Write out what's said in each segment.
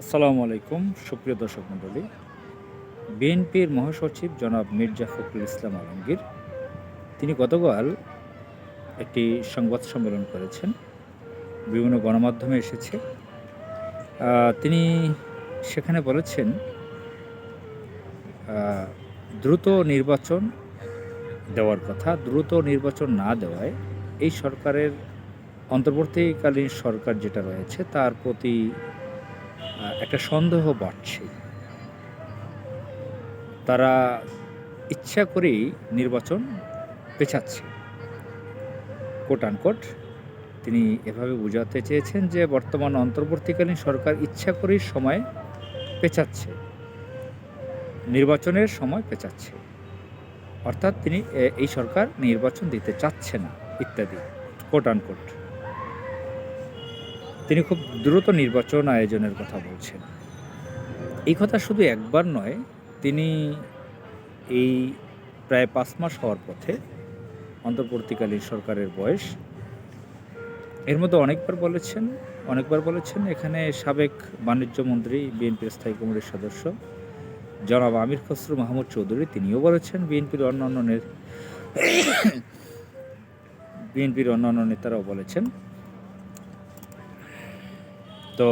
আসসালামু আলাইকুম সুপ্রিয় দর্শক মণ্ডলী। বিএনপির মহাসচিব জনাব মির্জা ফখরুল ইসলাম আলমগীর তিনি গতকাল একটি সংবাদ সম্মেলন করেছেন, বিভিন্ন গণমাধ্যমে এসেছে। তিনি সেখানে বলেছেন দ্রুত নির্বাচন দেওয়ার কথা। দ্রুত নির্বাচন না দেওয়ায় এই সরকারের অন্তর্বর্তীকালীন সরকার যেটা রয়েছে তার প্রতি একটা সন্দেহ বাড়ছে। তারা ইচ্ছা করেই নির্বাচন পেছাচ্ছে, কোট আনকোট। তিনি এভাবে বোঝাতে চেয়েছেন যে বর্তমান অন্তর্বর্তীকালীন সরকার ইচ্ছা করেই সময় পেছাচ্ছে, নির্বাচনের সময় পেছাচ্ছে, অর্থাৎ তিনি এই সরকার নির্বাচন দিতে চাচ্ছে না ইত্যাদি, কোট আনকোট। তিনি খুব দ্রুত নির্বাচন আয়োজনের কথা বলছেন। এই কথা শুধু একবার নয়, তিনি এই প্রায় 5 মাস হওয়ার পথে অন্তর্বর্তীকালীন সরকারের বয়স, এর মধ্যে অনেকবার বলেছেন। এখানে সাবেক বাণিজ্য মন্ত্রী, বিএনপির স্থায়ী কমিটির সদস্য জনাব আমির খসরু মাহমুদ চৌধুরী তিনিও বলেছেন, বিএনপির অন্যান্য নেতারাও বলেছেন। তো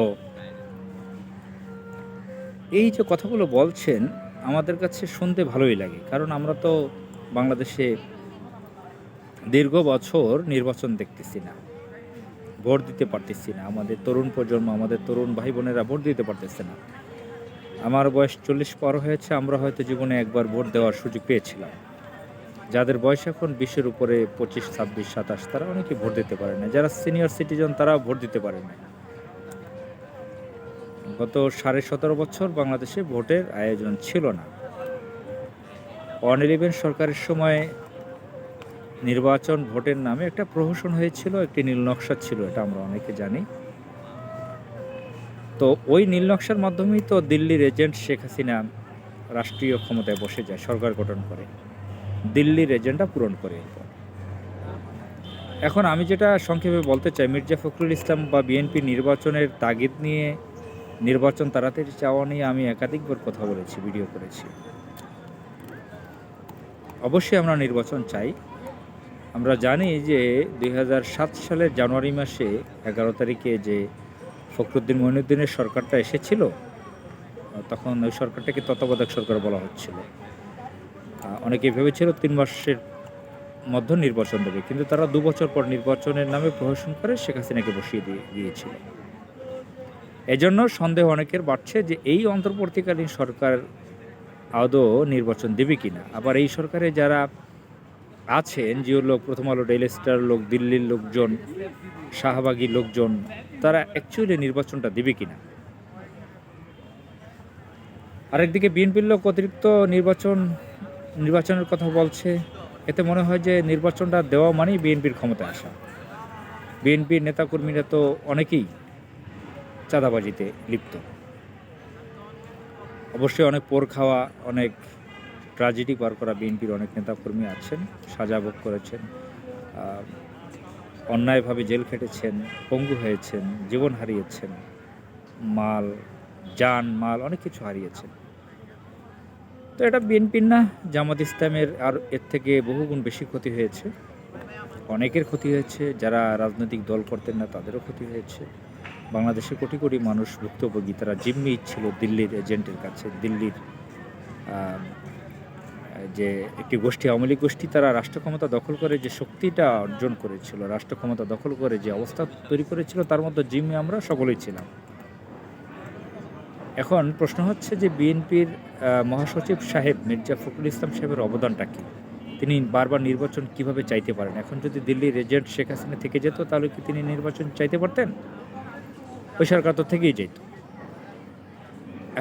এই যে কথাগুলো বলছেন আমাদের কাছে শুনতে ভালোই লাগে, কারণ আমরা তো বাংলাদেশে দীর্ঘ বছর নির্বাচন দেখতেছি না, ভোট দিতে পারতেছি না। আমাদের তরুণ প্রজন্ম, আমাদের তরুণ ভাই বোনেরা ভোট দিতে পারতেছে না। আমার বয়স 40 পার হয়েছে, আমরা হয়তো জীবনে একবার ভোট দেওয়ার সুযোগ পেয়েছিলাম। যাদের বয়স এখন 20-এর উপরে, 25, 26, 27, তারা অনেকে ভোট দিতে পারে না। যারা সিনিয়র সিটিজেন তারাও ভোট দিতে পারে না। গত 17.5 বছর বাংলাদেশে ভোটের আয়োজন ছিল না। 111 সরকারের সময় নির্বাচন ভোটের নামে একটা প্রহসন হয়েছিল, একটি নীল নকশা ছিল, এটা আমরা অনেকে জানি। তো ওই নীল নকশার মাধ্যমেই তো দিল্লির এজেন্ট শেখ হাসিনা রাষ্ট্রীয় ক্ষমতায় বসে যায়, সরকার গঠন করে, দিল্লির এজেন্ডা পূরণ করে। এখন আমি যেটা সংক্ষেপে বলতে চাই, মির্জা ফখরুল ইসলাম বা বিএনপি নির্বাচনের তাগিদ নিয়ে, নির্বাচন তাড়াতাড়ি চাওয়া নিয়ে আমি একাধিকবার কথা বলেছি, ভিডিও করেছি। অবশ্যই আমরা নির্বাচন চাই। আমরা জানি যে 2007 সালের জানুয়ারি মাসে 11 তারিখে যে ফখরুদ্দিন মঈনুদ্দিনের সরকারটা এসেছিল, তখন ওই সরকারটাকে তত্ত্বাবধায়ক সরকার বলা হচ্ছিল। অনেকে ভেবেছিল 3 মাসের মধ্যে নির্বাচন দেবে, কিন্তু তারা 2 বছর পর নির্বাচনের নামে প্রহসন করে শেখ হাসিনাকে বসিয়ে দিয়েছিল। এজন্য সন্দেহ অনেকের বাড়ছে যে এই অন্তর্বর্তীকালীন সরকার আদৌ নির্বাচন দেবে কিনা। আবার এই সরকারে যারা আছেন, জিও লোক, প্রথম আলো, ডেইলি স্টার লোক, দিল্লির লোকজন, শাহবাগী লোকজন, তারা অ্যাকচুয়ালি নির্বাচনটা দেবে কিনা। আরেকদিকে বিএনপির লোক অতিরিক্ত নির্বাচনের কথা বলছে। এতে মনে হয় যে নির্বাচনটা দেওয়া মানেই বিএনপির ক্ষমতায় আসা। বিএনপির নেতাকর্মীরা তো অনেকেই চাঁদাবাজিতে লিপ্ত। অবশ্যই অনেক পোর খাওয়া, অনেক ট্র্যাজেডি পার করা বিএনপির অনেক নেতাকর্মী আছেন, সাজা ভোগ করেছেন, অন্যায়ভাবে জেল খেটেছেন, পঙ্গু হয়েছেন, জীবন হারিয়েছেন, মাল অনেক কিছু হারিয়েছেন। তো এটা বিএনপির না, জামাত ইসলামের আর এর থেকে বহুগুণ বেশি ক্ষতি হয়েছে। অনেকের ক্ষতি হয়েছে, যারা রাজনৈতিক দল করতেন না তাদেরও ক্ষতি হয়েছে। বাংলাদেশে কোটি কোটি মানুষ ভুক্তভোগী, তারা জিম্মি ছিল দিল্লির এজেন্টের কাছে। দিল্লির যে একটি গোষ্ঠী, আওয়ামী লীগ গোষ্ঠী, তারা রাষ্ট্র ক্ষমতা দখল করে যে শক্তিটা অর্জন করেছিল, রাষ্ট্র ক্ষমতা দখল করে যে অবস্থা তৈরি করেছিল, তার মধ্যে জিম্মি আমরা সকলেই ছিলাম। এখন প্রশ্ন হচ্ছে যে বিএনপির মহাসচিব সাহেব মির্জা ফখরুল ইসলাম সাহেবের অবদানটা কী? তিনি বারবার নির্বাচন কিভাবে চাইতে পারেন? এখন যদি দিল্লির এজেন্ট শেখ হাসিনা থেকে যেত, তাহলে কি তিনি নির্বাচন চাইতে পারতেন? ওই সরকার তো থেকেই যেত।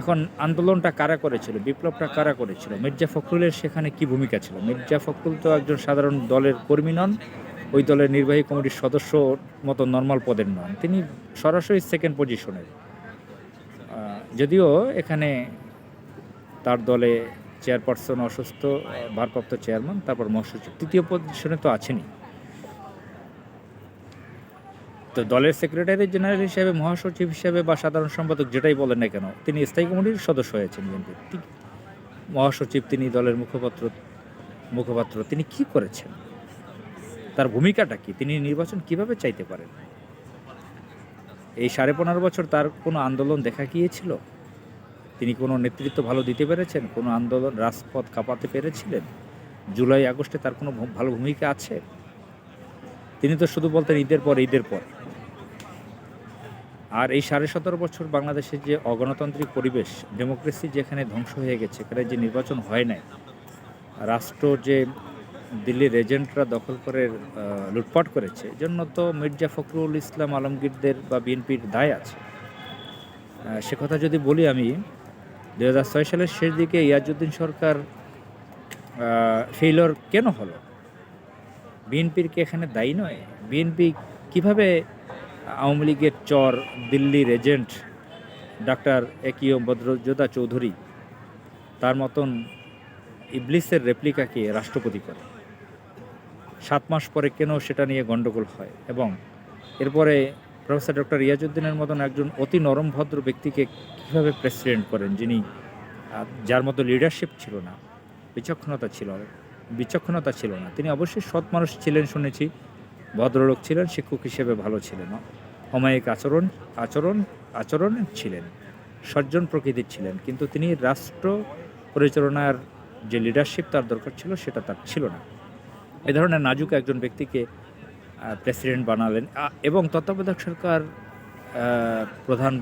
এখন আন্দোলনটা কারা করেছিল, বিপ্লবটা কারা করেছিল? মির্জা ফখরুলের সেখানে কি ভূমিকা ছিল? মির্জা ফখরুল তো একজন সাধারণ দলের কর্মী নন, ওই দলের নির্বাহী কমিটির সদস্য মতো নর্মাল পদের নন, তিনি সরাসরি সেকেন্ড পজিশনের। যদিও এখানে তার দলে চেয়ারপারসন অসুস্থ, ভারপ্রাপ্ত চেয়ারম্যান, তারপর মহাসচিব, তৃতীয় পজিশনে তো আছেনই। তো দলের সেক্রেটারি জেনারেল হিসেবে, মহাসচিব হিসেবে বা সাধারণ সম্পাদক যেটাই বলেন না কেন, তিনি স্থায়ী কমিটির সদস্য হয়েছেন বিএনপির। ঠিক মহাসচিব, তিনি দলের মুখপাত্র তিনি কি করেছেন? তার ভূমিকাটা কি? তিনি নির্বাচন কিভাবে চাইতে পারেন? এই 15.5 বছর তার কোনো আন্দোলন দেখা গিয়েছিল? তিনি কোনো নেতৃত্ব ভালো দিতে পেরেছেন? কোনো আন্দোলন রাজপথ কাঁপাতে পেরেছিলেন? জুলাই আগস্টে তার কোনো ভালো ভূমিকা আছে? তিনি তো শুধু বলতেন ঈদের পর। আর এই 17.5 বছর বাংলাদেশের যে অগণতান্ত্রিক পরিবেশ, ডেমোক্রেসি যেখানে ধ্বংস হয়ে গেছে, এখানে যে নির্বাচন হয় নাই, রাষ্ট্র যে দিল্লির এজেন্টরা দখল করে লুটপাট করেছে, এজন্য তো মির্জা ফখরুল ইসলাম আলমগীরদের বা বিএনপির দায় আছে। সে কথা যদি বলি, আমি 2006 সালের শেষ দিকে ইয়াজউদ্দিন সরকার ফেইলর কেন হলো? বিএনপির কি এখানে দায়ী নয়? বিএনপি কিভাবে আওয়ামী লীগের চর, দিল্লির এজেন্ট ডাক্তার একিউম বদরুদ্দোজা চৌধুরী, তার মতন ইবলিসের রেপ্লিকাকে রাষ্ট্রপতি করে? 7 মাস পরে কেন সেটা নিয়ে গণ্ডগোল হয়? এবং এরপরে প্রফেসর ডক্টর ইয়াজউদ্দিনের মতন একজন অতি নরম ভদ্র ব্যক্তিকে কীভাবে প্রেসিডেন্ট করেন, যিনি যার মতো লিডারশিপ ছিল না, বিচক্ষণতা ছিল না। তিনি অবশ্যই সৎ মানুষ ছিলেন শুনেছি, ভদ্রলোক ছিলেন, শিক্ষক হিসেবে ভালো ছিলেন, অমায়িক আচরণ ছিলেন, সজ্জন প্রকৃতির ছিলেন, কিন্তু তিনি রাষ্ট্র পরিচালনার যে লিডারশিপ তার দরকার ছিল সেটা তার ছিল না। এ ধরনের নাজুক একজন ব্যক্তিকে প্রেসিডেন্ট বানালেন এবং তত্ত্বাবধায়ক সরকার প্রধান